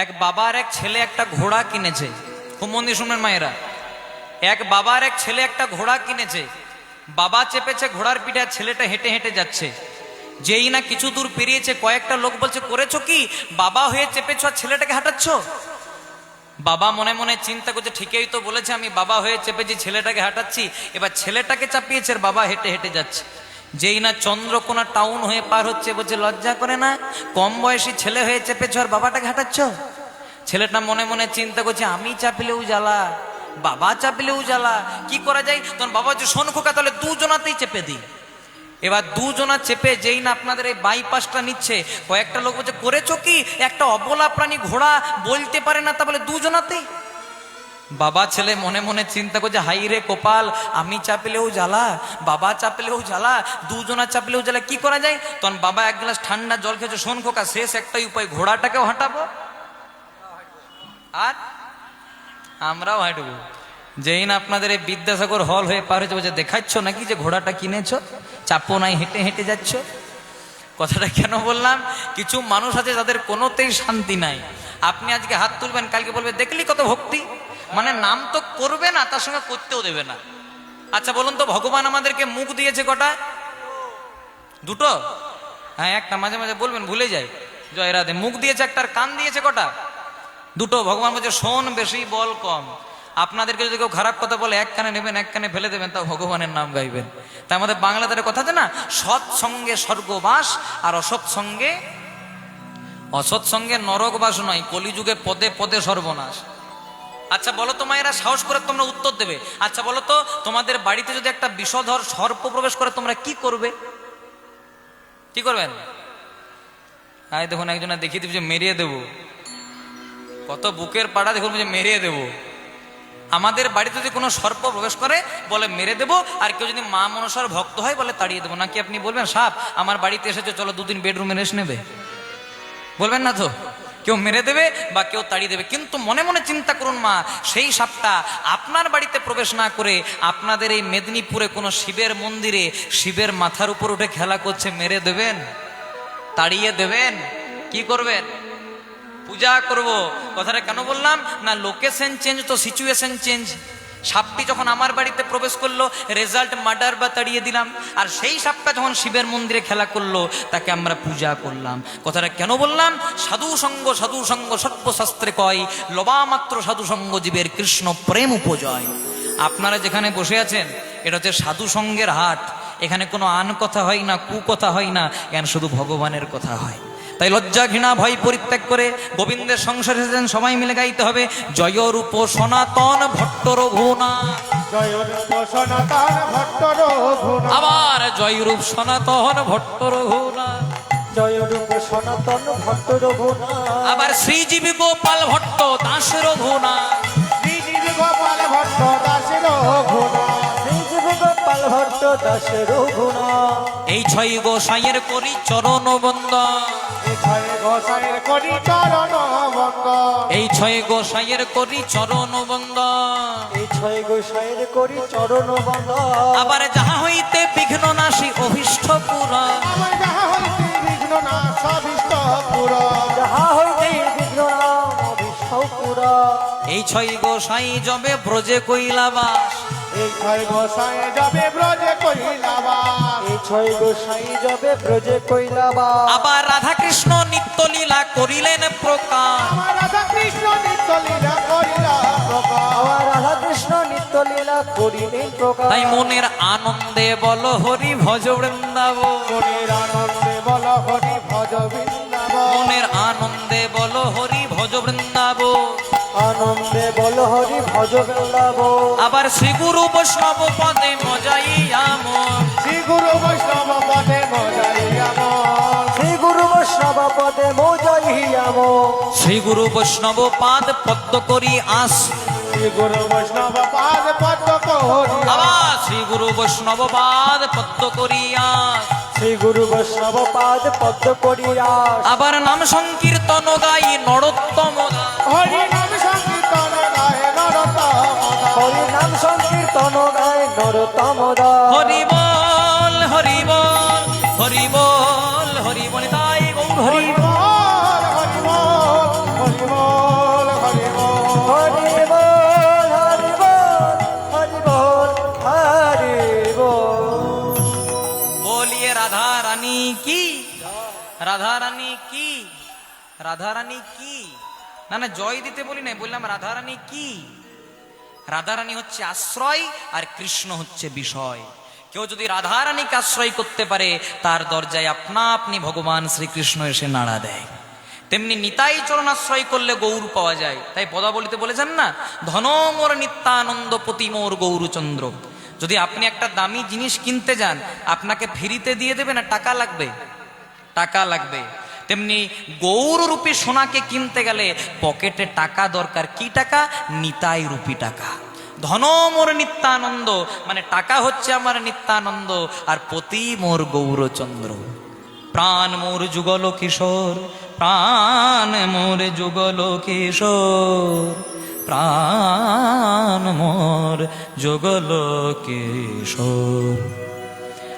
এক বাবার এক ছেলে একটা ঘোড়া কিনেছে। খুব মন দিয়ে শুনবেন মায়েরা, এক বাবার এক ছেলে একটা ঘোড়া কিনেছে। বাবা চেপেছে ঘোড়ার পিঠে, ছেলেটা হেঁটে হেঁটে যাচ্ছে। যেই না কিছু দূর পেরিয়েছে, কয়েকটা লোক বলছে, করেছো কি? বাবা হয়ে চেপেছো আর ছেলেটাকে হাঁটাচ্ছ? বাবা মনে মনে চিন্তা করছে, ঠিকই তো বলেছে, আমি বাবা হয়ে চেপেছি, ছেলেটাকে হাঁটাচ্ছি। এবার ছেলেটাকে চাপিয়েছে আর বাবা হেঁটে হেঁটে যাচ্ছে। যেই না চন্দ্রকোনা টাউন হয়ে পার হচ্ছে, বলছে লজ্জা করে না? কম বয়সী ছেলে হয়ে চেপেছো আর বাবাটাকে হাঁটাচ্ছ? ছেলেটা মনে মনে চিন্তা করছে, আমি চাপলেও জ্বালা, বাবা চাপলেও জ্বালা, কি করা যায়? তখন বাবা হচ্ছে, শোন খোকা, তাহলে দুজনাতেই চেপে দিই। এবার দুজনা চেপে যেই না আপনাদের এই বাইপাসটা নিচ্ছে, কয়েকটা লোক বলছে, করেছো কি? একটা অবলা প্রাণী ঘোড়া বলতে পারে না, তা বলে দুজনাতেই। বাবা ছেলে মনে মনে চিন্তা করছে, হাই রে কপাল, আমি চাপলেও জ্বালা, বাবা চাপলেও জ্বালা, দুজনা চাপলেও জ্বালা, কি করা যায়? তখন বাবা এক গ্লাস ঠান্ডা জল খেয়েছে। শোন খোকা, শেষ একটাই উপায়, ঘোড়াটাকেও হাঁটাবো আর আমরাও হাঁটবো। যেই না আপনাদের এই বিদ্যাসাগর হল হয়ে পার হয়েছে, বলছে, দেখাচ্ছ নাকি যে ঘোড়াটা কিনেছো, চাপো নাই, হেঁটে হেঁটে যাচ্ছ? কথাটা কেন বললাম? কিছু মানুষ আছে যাদের কোনোতেই শান্তি নাই। আপনি আজকে হাত তুলবেন, কালকে বলবে, দেখলি কত ভক্তি, মানে নাম তো করবে না, তার সঙ্গে করতেও দেবে না। আচ্ছা বলুন তো, ভগবান আমাদেরকে মুখ দিয়েছে কটা? দুটো? হ্যাঁ, একটা মাঝে মাঝে বলবেন, ভুলে যায়। জয় রাধে। মুখ দিয়েছে একটা, আর কান দিয়েছে কটা? দুটো। ভগবান বলছে, শোন বেশি, বল কম। আপনাদেরকে যদি কেউ খারাপ কথা বলে, এক কানে নেবেন, এক কানে ফেলে দেবেন, তাও ভগবানের নাম গাইবেন। তাই আমাদের বাংলাদেশের কথা আছে না, সৎসঙ্গে স্বর্গবাস আর অসৎসঙ্গে নরকবাস নয়, কলিযুগে পদে পদে সর্বনাশ। আচ্ছা বলো তো মায়েরা, সাহস করে তোমরা উত্তর দেবে। আচ্ছা বলো তো, তোমাদের বাড়িতে যদি একটা বিষধর সর্প প্রবেশ করে, তোমরা কি করবে? কি করবেন? হ্যাঁ দেখুন, একজনে দেখিয়ে দিবে যে মেরিয়ে দেবো। কত বুকের পাড়া দেখুন, যে মেরিয়ে দেবো। আমাদের বাড়িতে যদি কোনো সর্প প্রবেশ করে, বলে মেরে দেবো। আর কেউ যদি মা মনসার ভক্ত হয়, বলে তাড়িয়ে দেবো। নাকি আপনি বলবেন, সাপ আমার বাড়িতে এসেছে, চলো দুদিন বেডরুমে রেস্ট নেবে? বলবেন না তো? কেউ মেরে দেবে বা কেউ তাড়িয়ে দেবে। কিন্তু মনে মনে চিন্তা করুন মা, সেই সাপটা আপনার বাড়িতে প্রবেশ না করে আপনাদের এই মেদিনীপুরে কোনো শিবের মন্দিরে শিবের মাথার উপর উঠে খেলা করছে, মেরে দেবেন? তাড়িয়ে দেবেন? কি করবেন? পূজা করব। কথাটা কেন বললাম না, লোকেশন চেঞ্জ তো সিচুয়েশন চেঞ্জ। সাপটি যখন আমার বাড়িতে প্রবেশ করলো, রেজাল্ট মার্ডার বা তাড়িয়ে দিলাম। আর সেই সাপটা যখন শিবের মন্দিরে খেলা করলো, তাকে আমরা পূজা করলাম। কথাটা কেন বললাম? সাধু সঙ্গ সর্বশাস্ত্রে কয়, লবা মাত্র সাধু সঙ্গ জীবের কৃষ্ণ প্রেম উপজয়। আপনারা যেখানে বসে আছেন, এটা হচ্ছে সাধু সঙ্গের হাট। এখানে কোনো আন কথা হয় না, কুকথা হয় না, এখানে শুধু ভগবানের কথা হয়। তাই লজ্জা ঘৃণা ভয় পরিত্যাগ করে গোবিন্দের সংসারে এসেছেন, সবাই মিলে গাইতে হবে, জয় রূপ সনাতন ভট্ট রঘুনাথ, আবার জয় রূপ সনাতন ভট্ট রঘুনাথ, জয় রূপ সনাতন ভট্ট রঘুনাথ, আবার শ্রীজীবী গোপাল ভট্ট দাস রঘুনাথ, শ্রীজীবী গোপাল ভট্ট দাস রঘুনাথ, শ্রীজীবী গোপাল ভট্ট দাস রঘুনাথ। এই ছয় গোসাইয়ের করি চরণ বন্দন, এই ছয় গোসাইয়ের করি চরণ বন্দন, এই ছয় গোসাইয়ের করি চরণ বন্দন, এই ছয় গোসাইয়ের করি চরণ বন্দন। আবার যাহা হইতে বিঘ্ন নাশী অভীষ্ট পুরা, আমার যাহা হইতে বিঘ্ন নাশ অভীষ্ট পুরা, যাহা হইতে বিঘ্ন নাশ অভীষ্ট পুরা। এই ছয় গোসাই যবে ব্রজে কইলাবাস, এই ছয় গোসাই যাবে ব্রজে কইলাবাস, এই ছয় গোসাই যাবে ব্রজে কইলাবাস। আবার রাধা কৃষ্ণ নিত্য লীলা করিলেন প্রকাশ, আমার রাধা কৃষ্ণ নিত্য লীলা করিলা প্রকাশ, আমার রাধা কৃষ্ণ নিত্য লীলা করিলেন প্রকাশ। তাই মনের আনন্দে বল হরি ভজ বৃন্দাবন, মনের আনন্দে বল হরি ভজ বৃন্দাবন, মনের আনন্দে বল হরি ভজ বৃন্দাবন, আনন্দে বল হরি ভজ বৃন্দাবন। আবার শ্রী গুরু বৈষ্ণব পদে মজাইয়া মন, শ্রী গুরু বৈষ্ণব পদে মজাইয়া মন, শ্রী গুরু বৈষ্ণব পদে মজাইয়া মন, শ্রী গুরু বৈষ্ণব পাদ পদ্ম করি আস, শ্রী গুরু বৈষ্ণব পাদ পদ্ম করি, আবার শ্রী গুরু বৈষ্ণব পাদ পদ্ম করিয়া, শ্রী গুরু বৈষ্ণব পাদ পদ্ম করিয়া। আবার নাম সংকীর্তন গাই নরোত্তম দাস, হরি নাম সংকীর্তন গায় নরোত্তম দাস, হরি নাম সংকীর্তন গায় নরোত্তম দাস। হরি বল হরি বল হরি বল হরি বল, তাই গৌর হরি বল। হরি বল হরি বল হরি বল কি, রাধারানী কি, রাধারানী কি। না না, জয় দিতে বলি না, বললাম রাধারানী কি। রাধারানী হচ্ছে আশ্রয় আর কৃষ্ণ হচ্ছে বিষয়। কেউ যদি রাধারানীকে আশ্রয় করতে পারে তার দরজায় আপনা আপনি ভগবান শ্রীকৃষ্ণ এসে নাড়া দেয়। তেমনি নিতাই চরণ আশ্রয় করলে গৌর পাওয়া যায়। তাই পদাবলিতে বলেছেন না, ধন মোর নিত্যানন্দ পতি মোর গৌরচন্দ্র। যদি আপনি একটা দামি জিনিস কিনতে যান, আপনাকে ফ্রিতে দিয়ে দেবে না টাকা লাগবে? টাকা লাগবে। তেমনি গৌররূপী সোনাকে কিনতে গেলে পকেটে টাকা দরকার। কি টাকা? নিতাই রূপী টাকা। ধন মোর নিত্যানন্দ মানে টাকা হচ্ছে আমার নিত্যানন্দ, আর পতি মোর গৌরচন্দ্র। প্রাণ মোর যুগল কিশোর, প্রাণ মোর যুগল কিশোর, প্রাণ মোর যুগল কিশোর।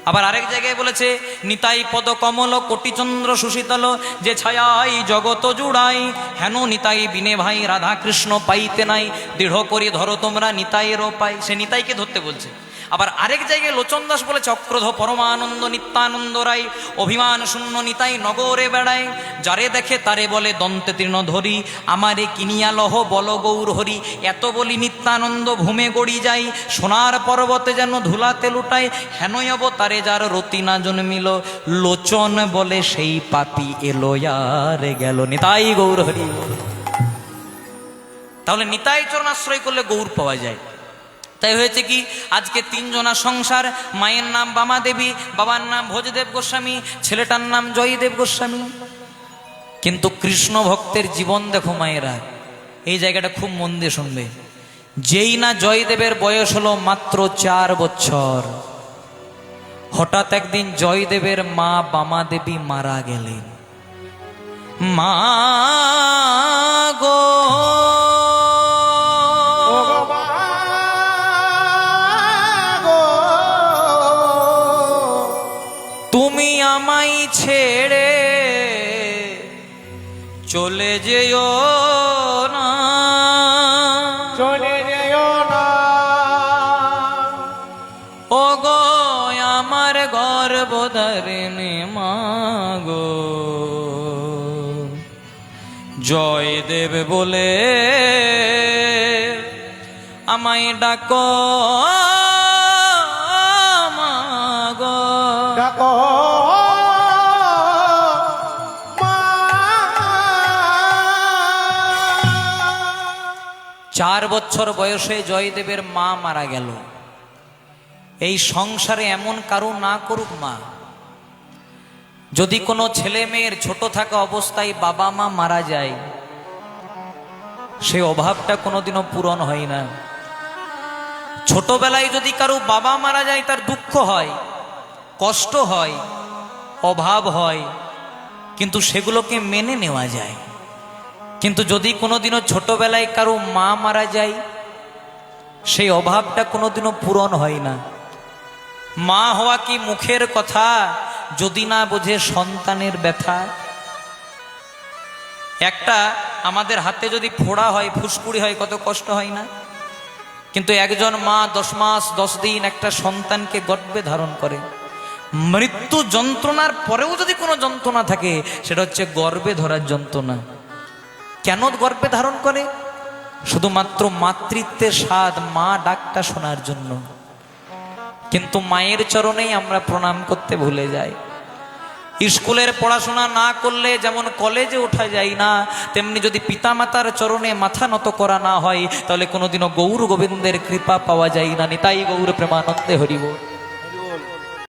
আবার আরেক জায়গায় বলেছে, নিতাই পদ কমল কোটিচন্দ্র সুশীতল, যে ছায়াই জগত জুড়াই, হেন নিতাই বিনে ভাই রাধা কৃষ্ণ পাইতে নাই, দৃঢ় করি ধরো তোমরা নিতাইয়ের পাই। সে নিতাইকে ধরতে বলছে। আবার আরেক জায়গায় লোচন দাস বলে, চক্রধ পরমানন্দ নিত্যানন্দ রাই, অভিমান শূন্য নিতাই নগরে বেড়ায়, যারে দেখে তারে বলে দন্তে তৃণ ধরি, আমারে কিনিয়া লহ বল গৌর হরি। এত বলি নিত্যানন্দ ভূমে গড়ি যাই, সোনার পর্বতে যেন ধুলাতে লুটাই, হেনই অবতারে যার রতি না জন্মিল, লোচন বলে সেই পাপী এলো আর গেল, নিতাই গৌর হরি। তাহলে নিতাই চরণ আশ্রয় করলে গৌর পাওয়া যায়। তাই হয়েছে কি, আজকে তিনজনা সংসার, মায়ের নাম বামা দেবী, বাবার নাম ভোজদেব গোস্বামী, ছেলেটার নাম জয়দেব গোস্বামী। কিন্তু কৃষ্ণ ভক্তের জীবন দেখো মায়েরা, এই জায়গাটা খুব মন দিয়ে শুনবে। যেই না জয়দেবের বয়স হলো মাত্র 4 বছর, হঠাৎ একদিন জয়দেবের মা বামা দেবী মারা গেলেন। মা গো তুমি আমায় ছেড়ে চলে যেও না, চলে যেও না। ও গো আমার গর্ভধারিণী মা গো, জয়দেব বলে আমায় ডাকো মা গো, ডাকো মা। 4 বছর বয়সে জয়দেবের মা মারা গেল। এই সংসারে এমন কারো না করুক মা, যদি কোনো ছেলে মেয়ের ছোট থাকা অবস্থায় বাবা মা মারা যায়, সে অভাবটা কোনোদিনও পূরণ হয় না। ছোটবেলায় যদি কারো বাবা মারা যায়, তার দুঃখ হয়, কষ্ট হয়, অভাব হয়, কিন্তু সেগুলোকে মেনে নেওয়া যায়। কিন্তু যদি কোনোদিনও ছোটবেলায় কারো মা মারা যায়, সেই অভাবটা কোনোদিনও পূরণ হয় না। মা হওয়া কি মুখের কথা, যদি না বোঝে সন্তানের ব্যথা। একটা আমাদের হাতে যদি ফোড়া হয়, ফুসকুড়ি হয়, কত কষ্ট হয় না? কিন্তু একজন মা 10 মাস 10 দিন একটা সন্তানকে গর্ভে ধারণ করে। মৃত্যু যন্ত্রণার পরেও যদি কোনো যন্ত্রণা থাকে, সেটা হচ্ছে গর্ভে ধরার যন্ত্রণা। কেন গর্ভে ধারণ করে? শুধুমাত্র মাতৃত্বের স্বাদ, মা ডাকটা শোনার জন্য। কিন্তু মায়ের চরণেই আমরা প্রণাম করতে ভুলে যাই। স্কুলের পড়াশোনা না করলে যেমন কলেজে ওঠা যায় না, তেমনি যদি পিতামাতার চরণে মাথা নত করা না হয়, তাহলে কোনোদিনও গৌর গোবিন্দের কৃপা পাওয়া যায় না। নিতাই গৌর প্রেমানন্দে হরিব।